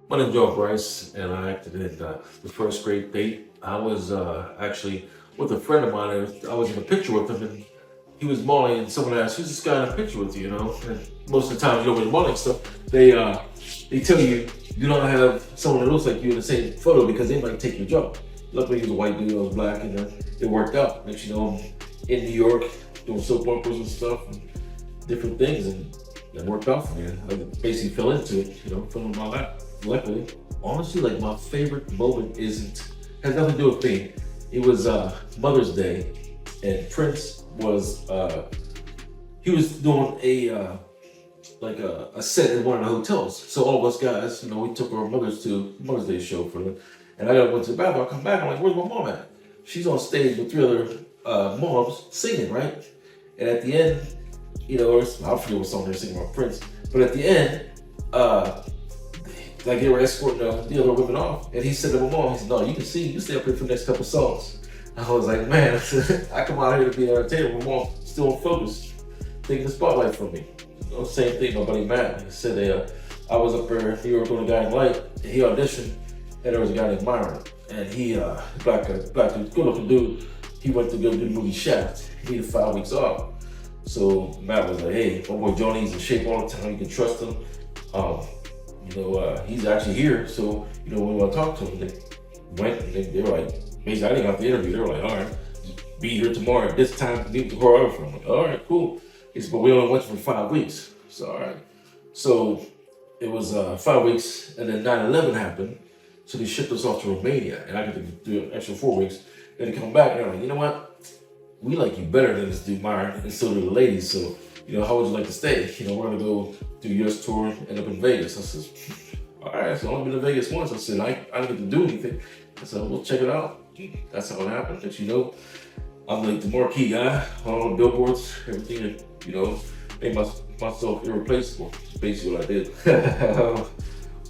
My name's Brice, and I acted in the first grade date. I was actually with a friend of mine. I was in a picture with him, and he was modeling. And someone asked, "Who's this guy in a picture with you?" You know, and most of the time, when you're modeling stuff, they tell you do not have someone that looks like you in the same photo because they might take your job. Luckily, he was a white dude. I was black, and it worked out. Next, you know, I'm in New York doing soap operas and stuff, and different things, and it worked out for me. I basically fell into it. You know, fell in my lap. Luckily, honestly, like my favorite moment has nothing to do with me. It was Mother's Day, and Prince was he was doing a set in one of the hotels. So all of us guys, you know, we took our mothers to Mother's Day show for them. And I went to the bathroom. I come back. I'm like, "Where's my mom at?" She's on stage with three other moms singing, right? And at the end, you know, I forget what song they're singing about Prince, but at the end, like they were escorting the other women off, and he said to my mom, he said, "No, you can sing. You stay up here for the next couple songs." I was like, "Man, I come out here to be an entertainer. My mom still focused, taking the spotlight from me." You know, same thing. My buddy Matt. He said I was up there in New York with a guy in Light, and he auditioned, and there was a guy named Myron, and he black dude, good looking dude. He went to go do the movie Shaft. He needed 5 weeks off. So Matt was like, "Hey, my boy Johnny's in shape all the time. You can trust him. He's actually here. So, you know, when we want to talk to him, they went and they were like, basically, I didn't have the interview. They were like, "All right, be here tomorrow at this time to meet the choreographer." I'm like, "All right, cool." He said, "But we only went for 5 weeks." So, all right. So it was 5 weeks, and then 9/11 happened. So they shipped us off to Romania, and I got to do an extra 4 weeks. Then they come back, and they're like, "You know what? We like you better than this dude, Myron, and so do the ladies. So, you know, how would you like to stay? You know, we're gonna go do US tour, end up in Vegas." I said, "All right, so I've only been to Vegas once." I said, I didn't get to do anything. I said, "We'll check it out." That's how it happened. But you know, I'm like the marquee guy on all the billboards, everything that, you know, made myself irreplaceable. That's basically what I did.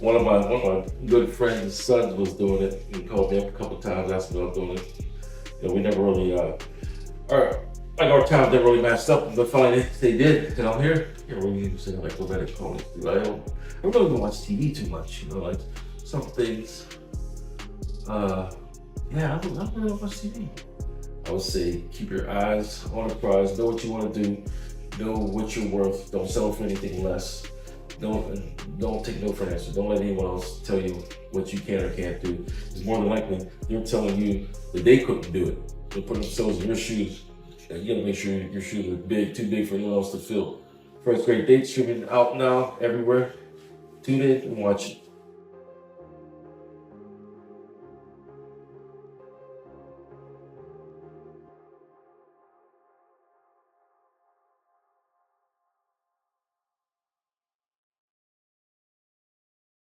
One of my good friends' sons was doing it. He called me up a couple times, asked me about doing it. You know, we never really our times never really matched up, but finally they did, and I'm here. You know, really need to say like romantic comedy. I don't really watch TV too much, you know, like some things. I don't really watch TV. I would say keep your eyes on the prize, know what you want to do, know what you're worth, don't settle for anything less. Don't take no for an answer. Don't let anyone else tell you what you can or can't do. It's more than likely they're telling you that they couldn't do it. They're putting themselves in your shoes. And you gotta make sure your shoes are too big for anyone else to fill. First grade date streaming out now everywhere. Tune in and watch it.